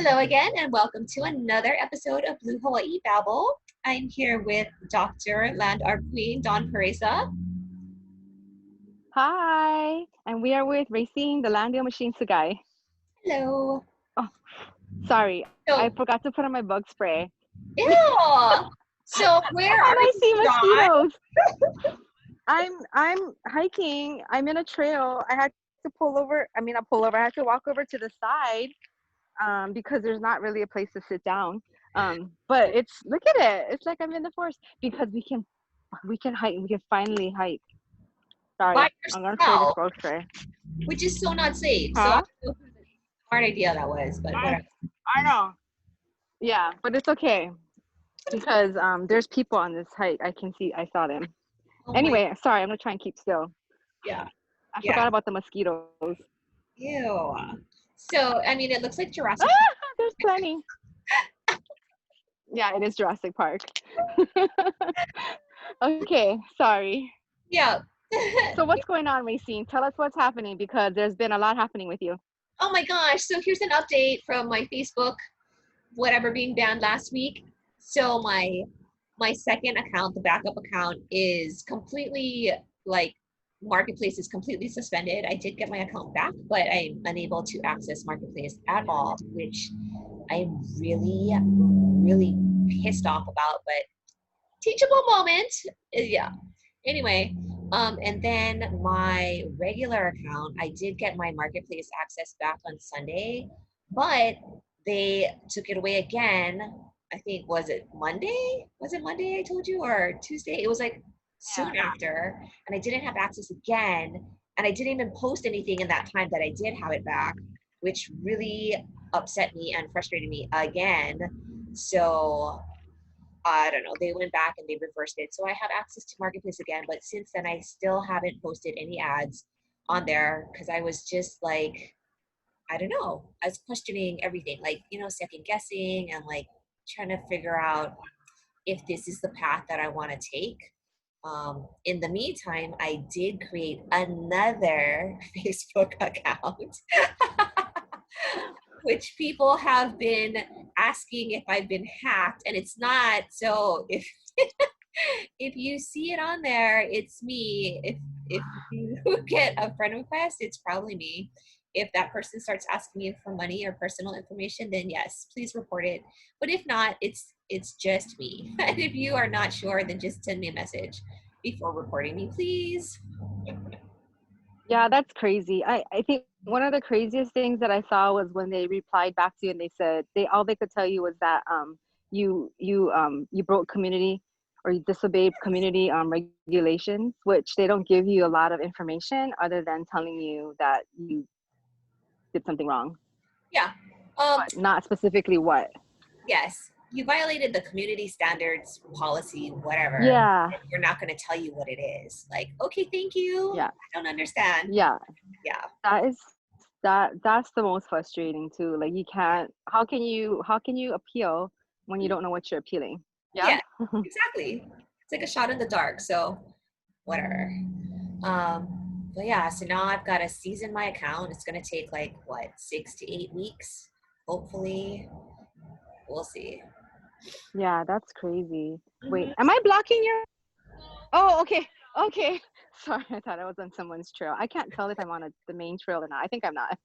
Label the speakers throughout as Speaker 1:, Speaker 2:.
Speaker 1: Hello again, and welcome to another episode of Blue Hawaii Babble. I'm here with Dr. Land Our Queen, Don Paresa.
Speaker 2: Hi, and we are with Racing the Landio Machine Guy.
Speaker 1: Hello.
Speaker 2: Oh, sorry, I
Speaker 1: So,
Speaker 2: forgot to put on my bug spray.
Speaker 1: ew. So, where
Speaker 2: And
Speaker 1: are
Speaker 2: I
Speaker 1: you,
Speaker 2: see
Speaker 1: Don?
Speaker 2: mosquitoes. I'm hiking. I'm in a trail. I had to pull over. I mean, not pull over. I had to walk over to the side because there's not really a place to sit down. But it's look at it. It's like I'm in the forest because we can hike. We can finally hike.
Speaker 1: By
Speaker 2: Sorry, I'm gonna spray this
Speaker 1: yourself,
Speaker 2: bug spray.
Speaker 1: which is so not safe. So, I
Speaker 2: Huh?
Speaker 1: don't know whose smart idea that was, but
Speaker 2: I
Speaker 1: whatever.
Speaker 2: I know. Yeah, but it's okay because there's people on this hike. I saw them.
Speaker 1: Oh my,
Speaker 2: Anyway, sorry, I'm gonna try and keep still.
Speaker 1: yeah,
Speaker 2: I
Speaker 1: yeah.
Speaker 2: forgot about the mosquitoes.
Speaker 1: Ew. So, I mean, it looks like
Speaker 2: Ah,
Speaker 1: Jurassic
Speaker 2: there's plenty. Yeah, it is Jurassic Park. Okay, sorry.
Speaker 1: Yeah.
Speaker 2: So what's going on, Racine? Tell us what's happening because there's been a lot happening with you.
Speaker 1: Oh my gosh. So, here's an update from my Facebook, whatever being banned last week. So, my second account, the backup account, is completely like Marketplace is completely suspended. I did get my account back, but I'm unable to access Marketplace at all, which I'm really, really pissed off about, but teachable moment. Yeah. Anyway, and then my regular account, I did get my Marketplace access back on Sunday, but they took it away again. I think was it Monday? Was it Monday I told you or Tuesday? It was like soon
Speaker 2: Yeah.
Speaker 1: after, and I didn't have access again, and I didn't even post anything in that time that I did have it back, which really upset me and frustrated me again. So I don't know, they went back and they reversed it. So I have access to Marketplace again, but since then I still haven't posted any ads on there because I was just like, I don't know, I was questioning everything, like, second guessing and like trying to figure out if this is the path that I want to take. In the meantime, I did create another Facebook account which people have been asking if I've been hacked, and it's not. So if you see it on there, it's me. If you get a friend request, it's probably me. If that person starts asking you for money or personal information, then yes, please report it. But if not, it's just me. And if you are not sure, then just send me a message before reporting me, please.
Speaker 2: Yeah, that's crazy. I think one of the craziest things that I saw was when they replied back to you and they said they could tell you was that you broke community or you disobeyed community regulations, which they don't give you a lot of information other than telling you that you did something wrong,
Speaker 1: Yeah. Um,
Speaker 2: but not specifically what.
Speaker 1: yes, you violated the community standards policy, whatever.
Speaker 2: Yeah,
Speaker 1: We're not going to tell you what it is. Like, okay, thank you.
Speaker 2: yeah,
Speaker 1: I don't understand.
Speaker 2: yeah.
Speaker 1: Yeah.
Speaker 2: That is that's the most frustrating too. Like you can't how can you appeal when you don't know what you're appealing? Yeah.
Speaker 1: Yeah, exactly. It's like a shot in the dark. So, whatever. But yeah, so now I've got to season my account. It's going to take like, what, 6 to 8 weeks? Hopefully. We'll see.
Speaker 2: Yeah, that's crazy. Wait,
Speaker 1: Mhm.
Speaker 2: am I blocking your? Oh, okay. Okay. Sorry, I thought I was on someone's trail. I can't tell if I'm on the main trail or not. I think I'm not.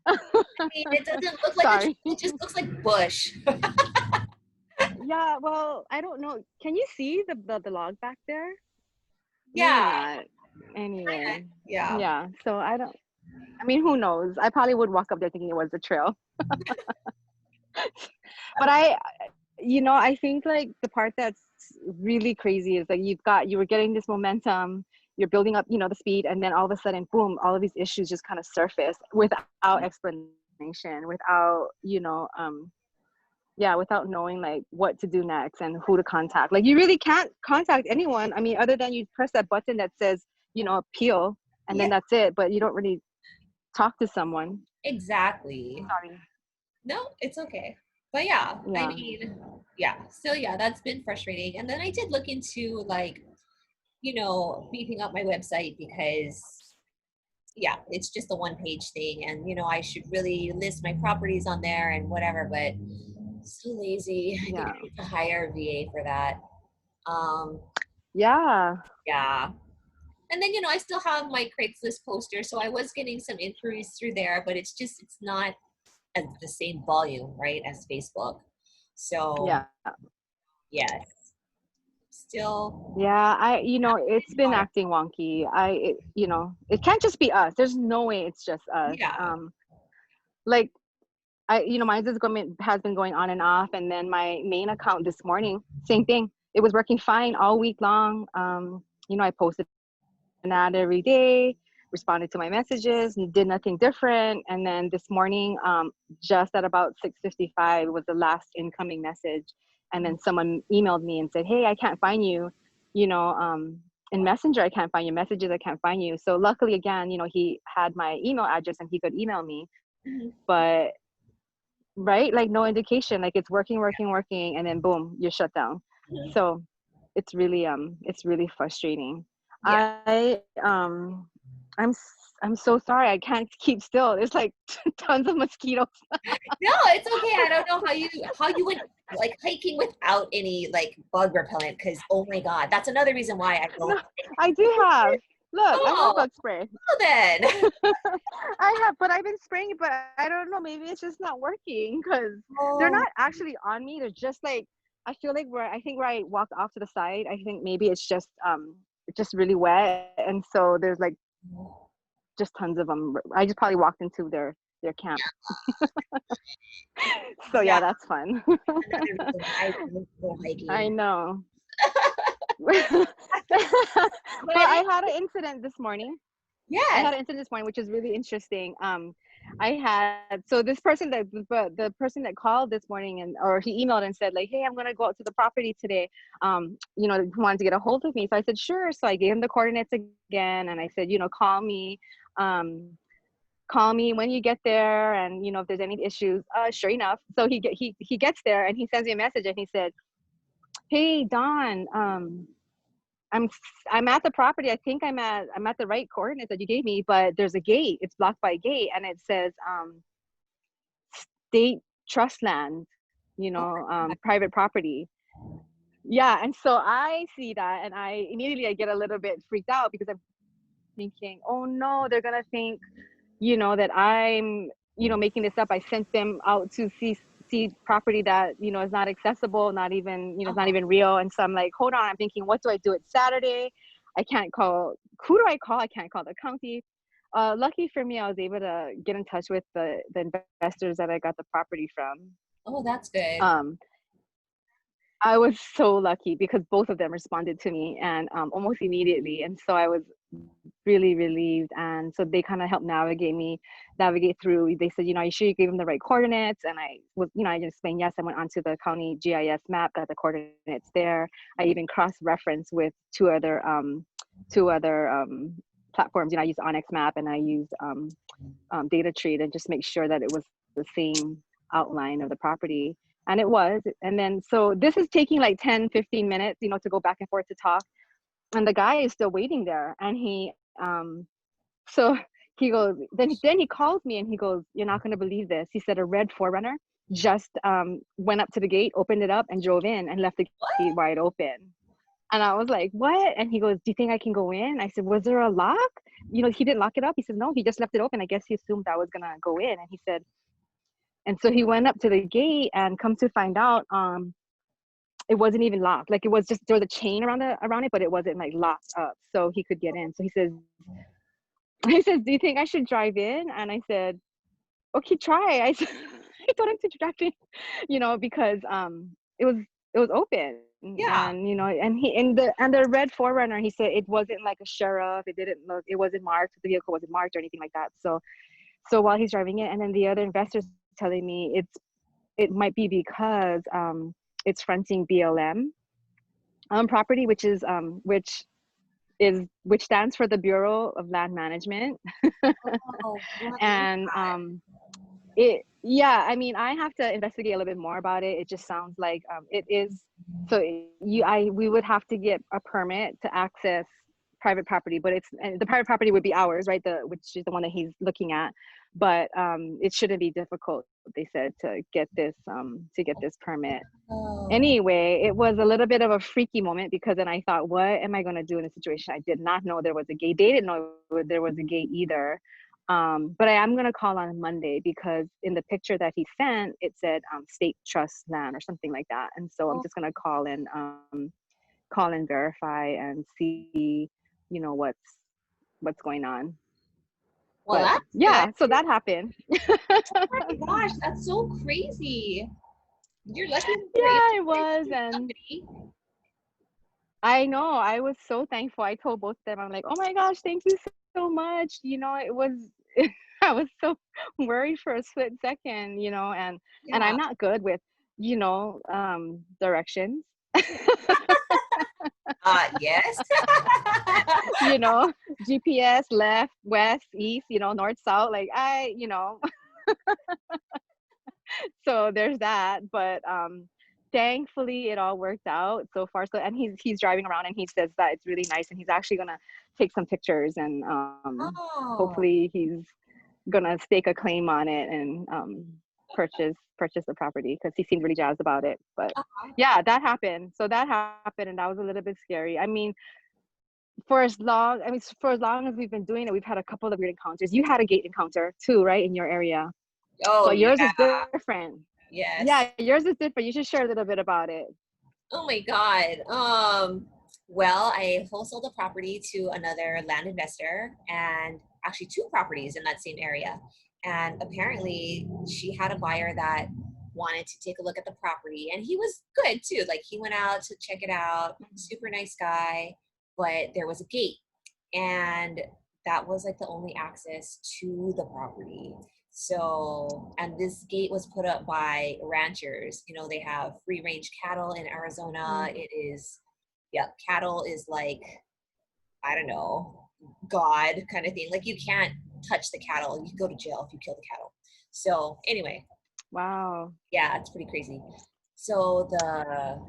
Speaker 1: I mean, it doesn't look like a tree,
Speaker 2: Sorry.
Speaker 1: it just looks like bush.
Speaker 2: Yeah, well, I don't know. Can you see the log back there? Maybe
Speaker 1: Yeah.
Speaker 2: not. Anyway,
Speaker 1: Yeah.
Speaker 2: yeah. So I don't. I mean, who knows? I probably would walk up there thinking it was a trail. But I think like the part that's really crazy is like you were getting this momentum, you're building up, the speed, and then all of a sudden, boom, all of these issues just kind of surface without explanation, without, yeah, without knowing like what to do next and who to contact. Like you really can't contact anyone. I mean, other than you press that button that says, appeal, and
Speaker 1: Yeah,
Speaker 2: then that's it, but you don't really talk to someone.
Speaker 1: exactly.
Speaker 2: Sorry.
Speaker 1: No, it's okay. But yeah, I
Speaker 2: Yeah.
Speaker 1: mean, yeah. So yeah, that's been frustrating. And then I did look into like, beefing up my website because yeah, it's just a one-page thing, and I should really list my properties on there and whatever, but so lazy. I think
Speaker 2: Yeah.
Speaker 1: I need to hire a VA for that. Um,
Speaker 2: Yeah.
Speaker 1: yeah. And then, I still have my Craigslist poster, so I was getting some inquiries through there, but it's not at the same volume, right, as Facebook. So,
Speaker 2: Yeah.
Speaker 1: yes, still,
Speaker 2: Yeah, it's been acting wonky. It can't just be us. There's no way it's just us.
Speaker 1: yeah.
Speaker 2: Like mine has been going on and off, and then my main account this morning, same thing. It was working fine all week long. I posted an ad every day, responded to my messages, and did nothing different. And then this morning, just at about 6:55 was the last incoming message. And then someone emailed me and said, "Hey, I can't find you, you know, in Messenger, I can't find your messages, I can't find you." So luckily again, he had my email address and he could email me.
Speaker 1: Mhm.
Speaker 2: But right, like no indication, like it's working, and then boom, you're shut down.
Speaker 1: Mhm.
Speaker 2: So it's really frustrating.
Speaker 1: Yeah.
Speaker 2: I um i'm s- i'm so sorry, I can't keep still. There's like tons of mosquitoes.
Speaker 1: No, it's okay. I don't know how you went like hiking without any like bug repellent, because oh my God, that's another reason why I don't.
Speaker 2: No, I do have. Look, I have
Speaker 1: Oh,
Speaker 2: bug spray.
Speaker 1: well then.
Speaker 2: I have, but I've been spraying it, but I don't know, maybe it's just not working because they're
Speaker 1: Oh,
Speaker 2: not actually on me. They're just like, I feel like where I walked off to the side, I think maybe it's just really wet, and so there's like just tons of them. I just probably walked into their camp. So
Speaker 1: yeah,
Speaker 2: yeah, that's fun.
Speaker 1: another reason why I don't go
Speaker 2: I
Speaker 1: hiking.
Speaker 2: know. Well,
Speaker 1: But
Speaker 2: I had an incident this morning. I
Speaker 1: yes.
Speaker 2: had an incident this morning, which is really interesting. I had so this person the person that called this morning, or he emailed and said like, "Hey, I'm gonna go out to the property today. He wanted to get a hold of me." So I said, "Sure." So I gave him the coordinates again, and I said, um, call me when you get there, and if there's any issues. Sure enough, so he gets there and he sends me a message and he said, "Hey, Dawn, I'm I'm at the property. I think I'm at the right coordinates that you gave me, but there's a gate. It's blocked by a gate, and it says state trust land,
Speaker 1: Oh,
Speaker 2: private property." Yeah, and so I see that, and I immediately I get a little bit freaked out because I'm thinking, oh no, they're gonna think, that I'm, making this up. I sent them out to see property that is not accessible, not even it's not
Speaker 1: uh-huh.
Speaker 2: even real. And so I'm like, hold on, I'm thinking, what do I do? It's Saturday. I can't call. Who do I call? I can't call the county. Lucky for me, I was able to get in touch with the investors that I got the property from.
Speaker 1: Oh, that's good.
Speaker 2: Um, I was so lucky because both of them responded to me, and almost immediately. And so I was really relieved. And so they kind of helped navigate through. They said, are you sure you gave them the right coordinates? And I just explained, yes, I went onto the county GIS map, got the coordinates there. I even cross-referenced with two other platforms. I used Onyx Map and I used Data Tree to just make sure that it was the same outline of the property. And it was. And then, so this is taking like 10-15 minutes, to go back and forth to talk. And the guy is still waiting there. And so he goes, then he calls me and he goes, "You're not going to believe this." He said a red Forerunner just went up to the gate, opened it up, and drove in and left the
Speaker 1: What?
Speaker 2: gate wide open. And I was like, "What?" And he goes, "Do you think I can go in?" I said, "Was there a lock?" He didn't lock it up. He said, "No, he just left it open. I guess he assumed I was going to go in." And he said, and so he went up to the gate, and come to find out, it wasn't even locked. Like, it was just, there was a chain around it, but it wasn't like locked up, so he could get in. So he says, "Do you think I should drive in?" And I said, "Okay, try." I said, I told him to drive in, because it was open,
Speaker 1: Yeah.
Speaker 2: and the red Forerunner, he said it wasn't like a sheriff. It didn't look. It wasn't marked. The vehicle wasn't marked or anything like that. So while he's driving it, and then the other investors telling me it might be because it's fronting BLM property, which stands for the Bureau of Land Management.
Speaker 1: Oh, what is
Speaker 2: And it yeah, I mean, I have to investigate a little bit more about it. It just sounds like it is. So we would have to get a permit to access private property, but and the private property would be ours, right? Which is the one that he's looking at. But it shouldn't be difficult, they said, to get this permit.
Speaker 1: Oh,
Speaker 2: Anyway, it was a little bit of a freaky moment because then I thought, what am I going to do in this situation? I did not know there was a gate. They didn't know there was a gate either. But I am going to call on Monday because in the picture that he sent, it said state trust land or something like that. And so I'm
Speaker 1: oh,
Speaker 2: just going to call and verify and see, what's going on.
Speaker 1: well,
Speaker 2: But
Speaker 1: that's good.
Speaker 2: yeah, so that happened.
Speaker 1: Oh my gosh, that's so crazy. You're lucky you were able
Speaker 2: Yeah,
Speaker 1: to
Speaker 2: it
Speaker 1: get
Speaker 2: was.
Speaker 1: to
Speaker 2: And
Speaker 1: somebody.
Speaker 2: I know, I was so thankful. I told both of them, I'm like, oh my gosh, thank you so much. It was, I was so worried for a split second, and
Speaker 1: Yeah.
Speaker 2: I'm not good with, directions,
Speaker 1: Yes.
Speaker 2: you know, GPS, left, west, east, north, south, like so there's that. But thankfully it all worked out so far. So, and he's driving around and he says that it's really nice and he's actually gonna take some pictures and
Speaker 1: Oh,
Speaker 2: hopefully he's gonna stake a claim on it and purchase the property because he seemed really jazzed about it. But
Speaker 1: uh-huh.
Speaker 2: yeah, that happened. So that happened and that was a little bit scary. I mean, for as long as we've been doing it, we've had a couple of weird encounters. You had a gate encounter too, right, in your area,
Speaker 1: Oh,
Speaker 2: but yours is
Speaker 1: yeah.
Speaker 2: different.
Speaker 1: Yes.
Speaker 2: Yeah, yours is different. You should share a little bit about it.
Speaker 1: Oh my God. Well, I wholesaled a property to another land investor and actually two properties in that same area. And apparently she had a buyer that wanted to take a look at the property and he was good too. Like he went out to check it out, super nice guy, but there was a gate and that was like the only access to the property. So, and this gate was put up by ranchers. They have free range cattle in Arizona.
Speaker 2: Mm.
Speaker 1: It is, yeah, cattle is like, I don't know, God kind of thing. Like you can't touch the cattle. You go to jail if you kill the cattle. So, anyway,
Speaker 2: Wow.
Speaker 1: yeah, it's pretty crazy. So, the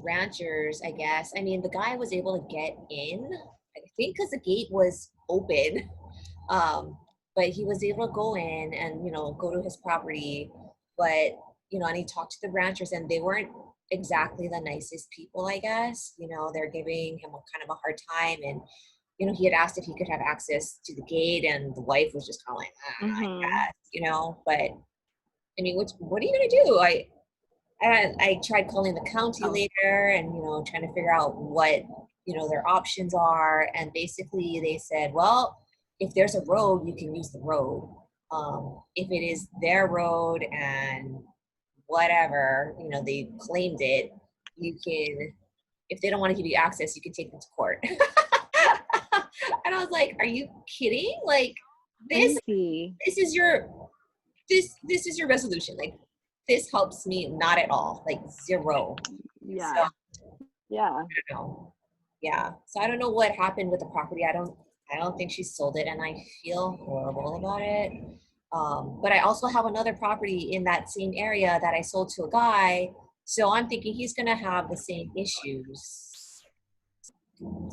Speaker 1: ranchers, I guess, I mean, the guy was able to get in, I think because the gate was open. Um, but he was able to go in and, go to his property. But, and he talked to the ranchers and they weren't exactly the nicest people, I guess. They're giving him a kind of a hard time. And, he had asked if he could have access to the gate and the wife was just kind of like, I
Speaker 2: Mm-hmm.
Speaker 1: guess, but I mean, what are you going to do? I tried calling the county
Speaker 2: Oh.
Speaker 1: later and, trying to figure out what, their options are. And basically they said, well, if there's a road, you can use the road. If it is their road and whatever, they claimed it, you can, if they don't want to give you access, you can take them to court. And I was like, are you kidding? Like this,
Speaker 2: Crazy.
Speaker 1: this is your, this is your resolution. Like this helps me not at all, like zero. So
Speaker 2: Yeah. Yeah.
Speaker 1: I don't know. Yeah. So I don't know what happened with the property. I don't think she sold it and I feel horrible about it. But I also have another property in that same area that I sold to a guy. So I'm thinking he's gonna have the same issues.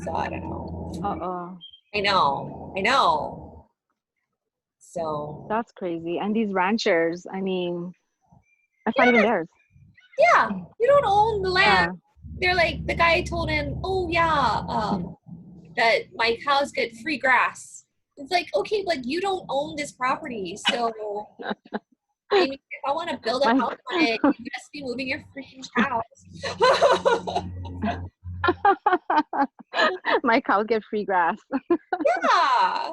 Speaker 1: So I don't know.
Speaker 2: Uh-oh.
Speaker 1: I know. I know. So
Speaker 2: That's crazy. And these ranchers, I mean, that's not even
Speaker 1: yeah,
Speaker 2: theirs.
Speaker 1: yeah. You don't own the land.
Speaker 2: Yeah.
Speaker 1: They're like the guy told him, oh yeah, that my cows get free grass. It's like, okay, but you don't own this property. So, I mean, if I want to build a
Speaker 2: My
Speaker 1: house on it, you must be moving your freaking cows.
Speaker 2: my cows get free grass.
Speaker 1: Yeah,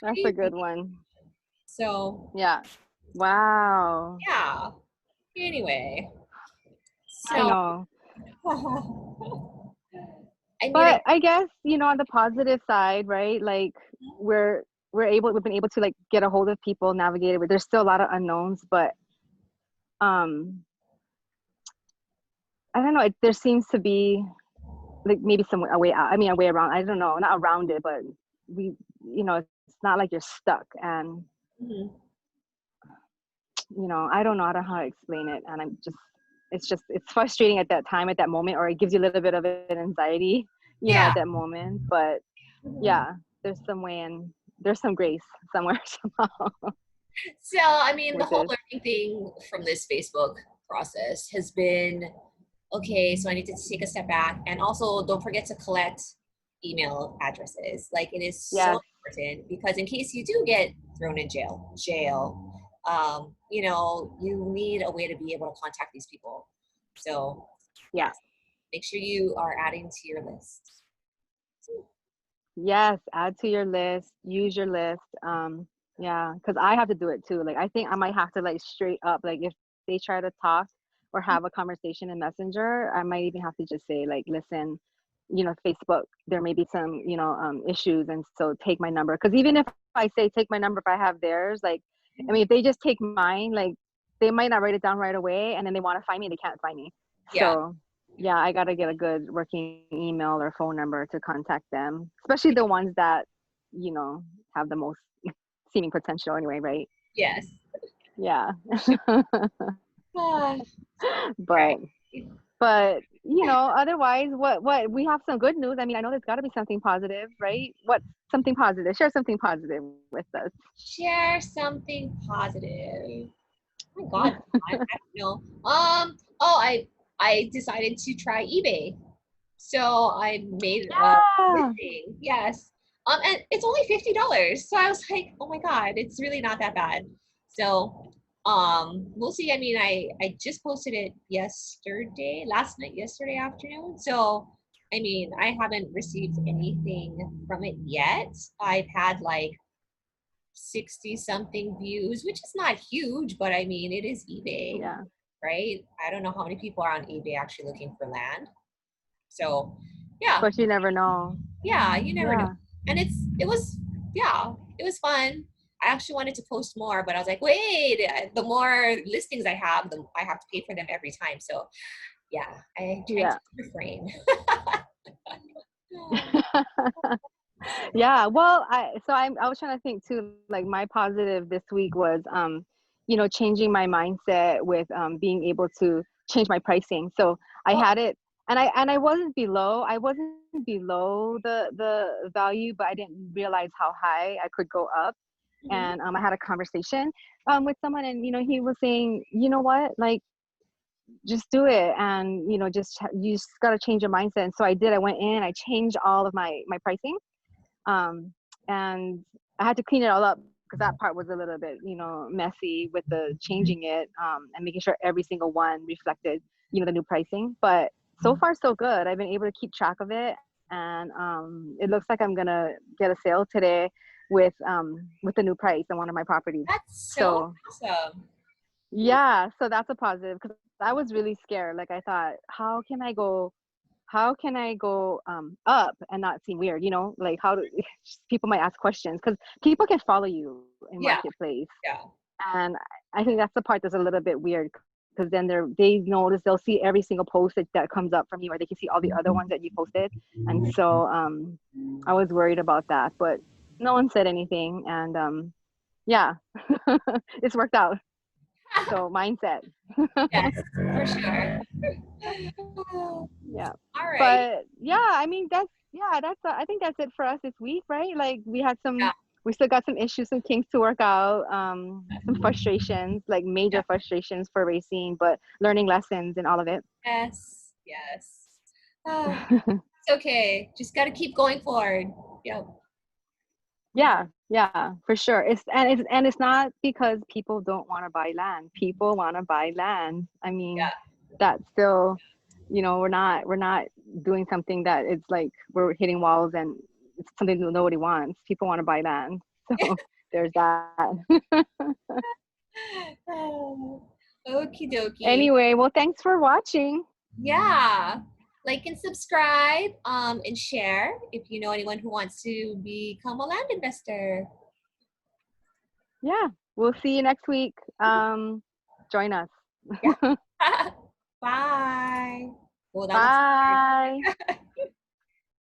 Speaker 2: That's a
Speaker 1: crazy.
Speaker 2: good one.
Speaker 1: So,
Speaker 2: Yeah. Wow.
Speaker 1: yeah. Anyway,
Speaker 2: I
Speaker 1: so,
Speaker 2: know.
Speaker 1: I mean,
Speaker 2: But I guess, on the positive side, right? Like we've been able to like get a hold of people, navigate it, but there's still a lot of unknowns, but um I don't know, there seems to be like maybe some a way out. I mean, a way around. I don't know, not around it, but we, it's not like you're stuck. And
Speaker 1: mhm.
Speaker 2: I don't know how to explain it. And it's frustrating at that time, at that moment, or it gives you a little bit of an anxiety, you know,
Speaker 1: Yeah.
Speaker 2: at that moment. But
Speaker 1: Mhm.
Speaker 2: yeah, there's some way and there's some grace somewhere somehow
Speaker 1: So, I mean, the
Speaker 2: with
Speaker 1: whole
Speaker 2: this.
Speaker 1: learning thing from this Facebook process has been okay. So I need to take a step back, and also don't forget to collect email addresses. Like it is so
Speaker 2: Yes.
Speaker 1: important because in case you do get thrown in jail, you know, you need a way to be able to contact these people. So,
Speaker 2: Yeah.
Speaker 1: yes, make sure you are adding to your list.
Speaker 2: Yes, add to your list, use your list. Yeah, because I have to do it too. Like I think I might have to like straight up, like if they try to talk or have a conversation in Messenger, I might even have to just say like, listen, you know, Facebook, there may be some, you know, issues, and so take my number. Because even if I say take my number, if I have theirs, like, I mean, if they just take mine, like, they might not write it down right away, and then they want to find me, they can't find me.
Speaker 1: Yeah.
Speaker 2: So yeah, I gotta get a good working email or phone number to contact them, especially the ones that, you know, have the most seeming potential anyway, right?
Speaker 1: Yes.
Speaker 2: Yeah.
Speaker 1: Ah,
Speaker 2: but
Speaker 1: right.
Speaker 2: but you know, otherwise, what we have some good news. I mean, I know there's got to be something positive, right? What's something positive? Share something positive with us.
Speaker 1: Share something positive. Oh my God, I don't know. Oh, I decided to try eBay. So I made a
Speaker 2: Yeah.
Speaker 1: listing. Yes. And it's only $50. So I was like, oh my God, it's really not that bad. So we'll see. I mean, I just posted it yesterday, last night, yesterday afternoon. So I mean, I haven't received anything from it yet. I've had like 60 something views, which is not huge, but I mean, it is eBay,
Speaker 2: Yeah.
Speaker 1: right? I don't know how many people are on eBay actually looking for land. So, yeah,
Speaker 2: But you never know.
Speaker 1: yeah, you never know.
Speaker 2: Yeah.
Speaker 1: And yeah, it was fun. I actually wanted to post more, but I was like, wait, the more listings I have, the I have to pay for them every time. So, yeah, I tried to
Speaker 2: Yeah.
Speaker 1: refrain.
Speaker 2: Yeah, well, I was trying to think too, like my positive this week was you know, changing my mindset with being able to change my pricing. So I
Speaker 1: Oh,
Speaker 2: had it, and I wasn't below the value, but I didn't realize how high I could go up.
Speaker 1: mhm.
Speaker 2: And I had a conversation with someone, and you know, he was saying, you know what, like, just do it, and you know, you just got to change your mindset. And so I did. I went in, I changed all of my pricing, um, and I had to clean it all up because that part was a little bit, you know, messy with the changing it, and making sure every single one reflected, you know, the new pricing. But so far so good. I've been able to keep track of it, and it looks like I'm gonna get a sale today with the new price on one of my properties.
Speaker 1: That's so
Speaker 2: So
Speaker 1: awesome.
Speaker 2: yeah, so that's a positive because I was really scared. Like I thought, how can I go up and not seem weird? You know, like how do people might ask questions because people can follow you in
Speaker 1: Yeah,
Speaker 2: marketplace,
Speaker 1: yeah.
Speaker 2: and I think that's the part that's a little bit weird because then they notice, they'll see every single post that comes up from you, or they can see all the other ones that you posted, and so I was worried about that, but no one said anything, and yeah, it's worked out. So mindset.
Speaker 1: Yes, for sure.
Speaker 2: Yeah.
Speaker 1: All right.
Speaker 2: But yeah, I mean I think that's it for us this week, right? Like
Speaker 1: Yeah.
Speaker 2: we still got some issues, some kinks to work out, some frustrations, like
Speaker 1: Yeah.
Speaker 2: major frustrations for racing, but learning lessons and all of it.
Speaker 1: Yes. Yes. It's okay. Just got to keep going forward. Yep.
Speaker 2: Yeah, yeah, for sure. It's not because people don't want to buy land. People want to buy land. I mean,
Speaker 1: Yeah.
Speaker 2: that's still, you know, we're not doing something that it's like we're hitting walls and it's something that nobody wants. People want to buy land. So there's that.
Speaker 1: Okie dokie.
Speaker 2: Anyway, well, thanks for watching.
Speaker 1: Yeah. Like and subscribe, and share if you know anyone who wants to become a land investor.
Speaker 2: Yeah, we'll see you next week. Join us.
Speaker 1: Yeah. Bye. Well, that looks
Speaker 2: Bye.
Speaker 1: weird.